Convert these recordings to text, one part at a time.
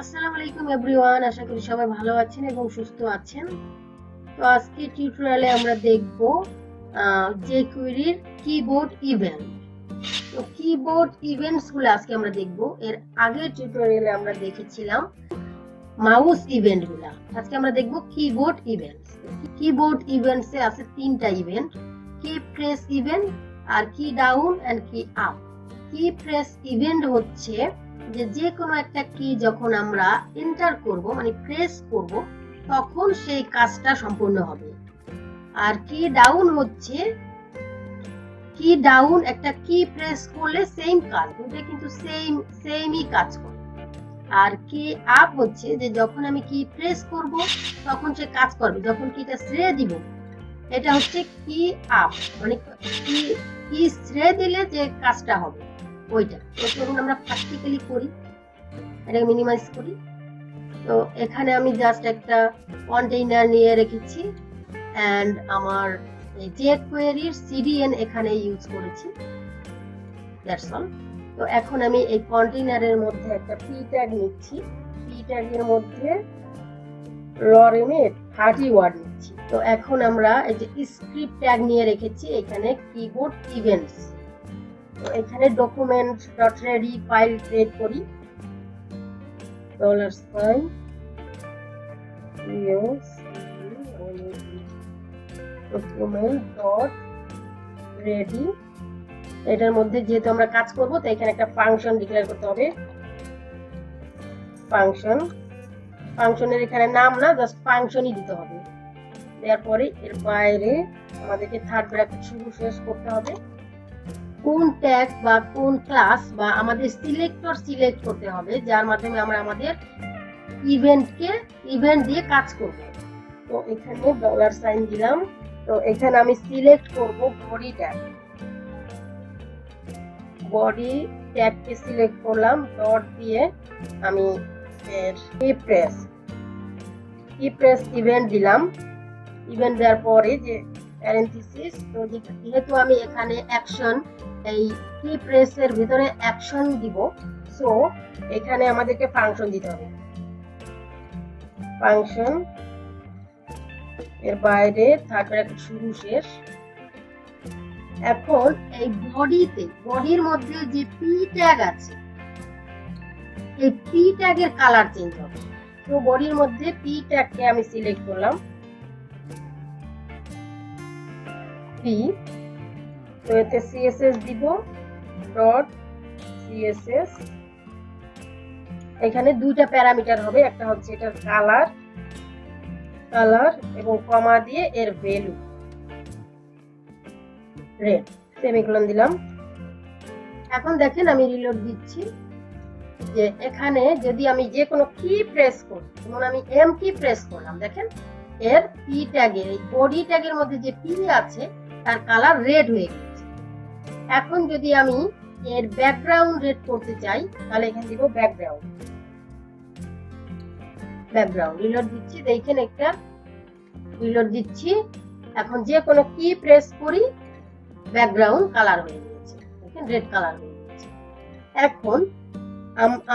আসসালামু আলাইকুম এভরিওয়ান, আশা করি সবাই ভালো আছেন এবং সুস্থ আছেন। তো আজকে টিউটোরিয়ালে আমরা দেখব jQuery এর কিবোর্ড ইভেন্ট। তো কিবোর্ড ইভেন্টস গুলো আজকে আমরা দেখব। এর আগের টিউটোরিয়ালে আমরা দেখেছিলাম মাউস ইভেন্ট গুলা। আজকে আমরা দেখব কিবোর্ড ইভেন্টস। কিবোর্ড ইভেন্টস এ আছে তিনটা ইভেন্ট, কি প্রেস ইভেন্ট আর কি ডাউন এন্ড কি আপ। কি প্রেস ইভেন্ট হচ্ছে যে কোনো একটা কি যখন আমরা এন্টার করব মানে প্রেস করব তখন সেই কাজটা সম্পূর্ণ হবে। আর কি ডাউন হচ্ছে কি ডাউন একটা কি প্রেস করলে সেম কাজ, দুটো কিন্তু সেমই কাজ করে। আর কি আপ হচ্ছে যে যখন আমি কি প্রেস করব তখন সে কাজ করবে, যখন কিটা ছেড়ে দিব এটা হচ্ছে কি আপ, মানে কি ছেড়ে দিলে যে কাজটা হবে ওইটা। তো চলুন আমরা প্র্যাকটিক্যালি করি, এটাকে মিনিমাইজ করি। তো এখানে আমি জাস্ট একটা কন্টেইনার নিয়ে রেখেছি এন্ড আমার jQuery এর CDN এখানে ইউজ করেছি, দ্যাটস অল। তো এখন আমি এই কন্টেইনারের মধ্যে একটা p ট্যাগ নিচ্ছি, p ট্যাগের মধ্যে লরেমে 30 ওয়ার্ড নিচ্ছি। তো এখন আমরা এই যে স্ক্রিপ্ট ট্যাগ নিয়ে রেখেছি এখানে কিবোর্ড ইভেন্টস। তো এখানে document.ready ফাইল ক্রিয়েট করি, $sign document.ready। এটার মধ্যে যেহেতু আমরা কাজ করব তো এখানে একটা ফাংশন ডিক্লেয়ার করতে হবে। ফাংশনের এখানে নাম না, জাস্ট ফাংশনই দিতে হবে। দেওয়ার পরে এর বাইরে আমাদেরকে থার্ড ব্র্যাকেট শুরু শেষ করতে হবে। কোন ট্যাগ বা কোন ক্লাস বা আমাদের সিলেক্টর সিলেক্ট করতে হবে যার মাধ্যমে আমরা আমাদের ইভেন্ট দিয়ে কাজ করব। তো এখানে $সাইন দিলাম। তো এখানে আমি সিলেক্ট করব বডি ট্যাগকে সিলেক্ট করলাম, ডট দিয়ে আমি এর keypress ইভেন্ট দিলাম। ইভেন্ট দেওয়ার পরে যে প্যারেনথেসিস, তো যেহেতু আমি এখানে অ্যাকশন এই keypress এর ভিতরে অ্যাকশন দিব, সো এখানে আমাদেরকে ফাংশন দিতে হবে। ফাংশন এর বাইরে থার্ড ব্র্যাকেট শুরু শেষ। এখন এই বডির মধ্যে যে p ট্যাগ আছে এই p ট্যাগের কালার চেঞ্জ হবে। তো বডির মধ্যে p ট্যাগকে আমি সিলেক্ট করলাম, p। তো এতে css দিব, ডট css। এখানে দুইটা প্যারামিটার হবে, একটা হচ্ছে এটার কালার এবং কমা দিয়ে এর ভ্যালু রেড, সেমিকোলন দিলাম। এখন দেখেন আমি রিলোড দিচ্ছি যে এখানে যদি আমি যে কোনো কি প্রেস করি, যেমন আমি এম কি প্রেস করলাম, দেখেন এর পি ট্যাগের এই বডি ট্যাগের মধ্যে যে পি আছে তার কালার রেড হয়ে গেছে। এখন যদি আমি এর ব্যাকগ্রাউন্ড রেড করতে চাই তাহলে এখানে দিব ব্যাকগ্রাউন্ড। রিলোড দিচ্ছি, দেখেন একটা রিলোড দিচ্ছি। এখন যে কোনো কি প্রেস করি ব্যাকগ্রাউন্ড কালার হয়ে গেছে, দেখেন রেড কালার হয়ে গেছে। এখন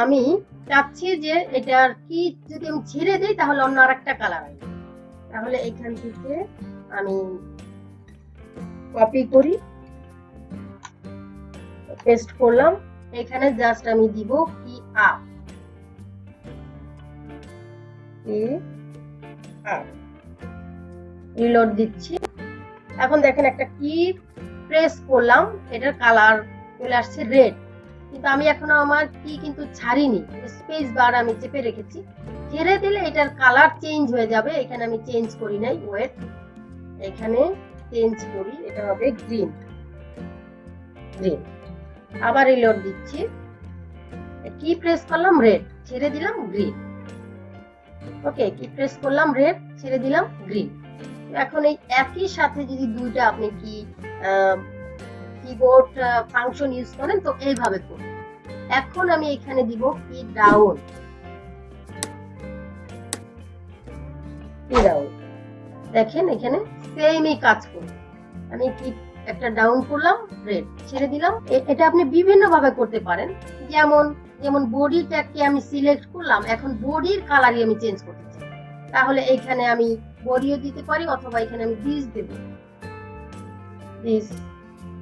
আমি চাচ্ছি যে এটার কি যদি আমি ছেড়ে দিই তাহলে অন্য আরেকটা কালার আসবে। তাহলে এখান থেকে আমি কপি করি, পেস্ট করলাম। এখানে জাস্ট আমি দিব কি আপ, রিলোড দিচ্ছি। এখন দেখেন একটা কি প্রেস করলাম, এটার কালার চলে আসছে রেড, কিন্তু আমি এখনো আমার কি কিন্তু ছাড়িনি, স্পেস বার আমি চেপে রেখেছি। ছেড়ে দিলে এটার কালার চেঞ্জ হয়ে যাবে। এখানে আমি চেঞ্জ করি নাই, ওয়েট, এখানে চেঞ্জ করি, এটা হবে গ্রিন। আবার রিলোড দিচ্ছি, কি প্রেস করলাম রেড, ছেড়ে দিলাম গ্রিন। ওকে, কি প্রেস করলাম রেড, ছেড়ে দিলাম গ্রিন। এখন এই একই সাথে যদি দুইটা আপনি কিবোর্ড ফাংশন ইউজ করেন তো এইভাবে করুন। এখন আমি এখানে দিব কি ডাউন, দেখেন এখানে সেমই কাজ করবে। আমি কি একটা ডাউন করলাম রেড, ছেড়ে দিলাম। এটা আপনি বিভিন্ন ভাবে করতে পারেন, যেমন যেমন বডি ট্যাগকে আমি সিলেক্ট করলাম, এখন বডির কালারই আমি চেঞ্জ করতে চাই, তাহলে এইখানে আমি বডিও দিতে পারি অথবা এখানে আমি দিস দেব, দিস,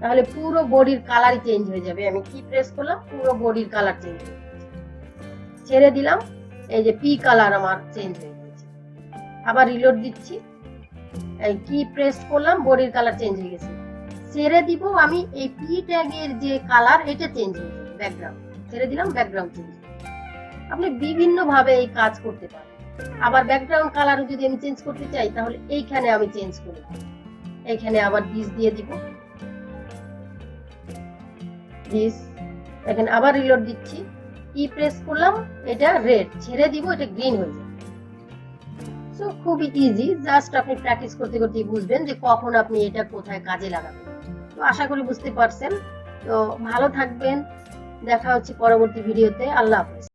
তাহলে পুরো বডির কালারই চেঞ্জ হয়ে যাবে। আমি কি প্রেস করলাম, পুরো বডির কালার চেঞ্জ হয়ে গেছে। ছেড়ে দিলাম, এই যে পি কালার আমার চেঞ্জ হয়ে গেছে। আবার রিলোড দিচ্ছি, এই কি প্রেস করলাম, বডির কালার চেঞ্জ হয়ে গেছে। ছেড়ে দিব, আমি এই পি ট্যাগের যে কালার এটা চেঞ্জ হয়ে যাবে, ব্যাকগ্রাউন্ড ছেড়ে দিলাম, ব্যাকগ্রাউন্ড চেঞ্জ। আপনি বিভিন্ন ভাবে এই কাজ করতে পারেন। আবার ব্যাকগ্রাউন্ড কালার যদি আমি চেঞ্জ করতে চাই, তাহলে এইখানে আমি চেঞ্জ করে দেব, এইখানে আবার দিস দিয়ে দিব, দিস। এখানে আবার রিলোড দিচ্ছি, কি প্রেস করলাম, এটা রেড, ছেড়ে দিব, এটা গ্রিন হয়ে যাবে। সো খুবই ইজি, জাস্ট আপনি প্র্যাকটিস করতে করতে বুঝবেন যে কখন আপনি এটা কোথায় কাজে লাগাবেন। তো আশা করি বুঝতে পারছেন। তো ভালো থাকবেন, দেখা হচ্ছে পরবর্তী ভিডিওতে। আল্লাহ হাফেজ।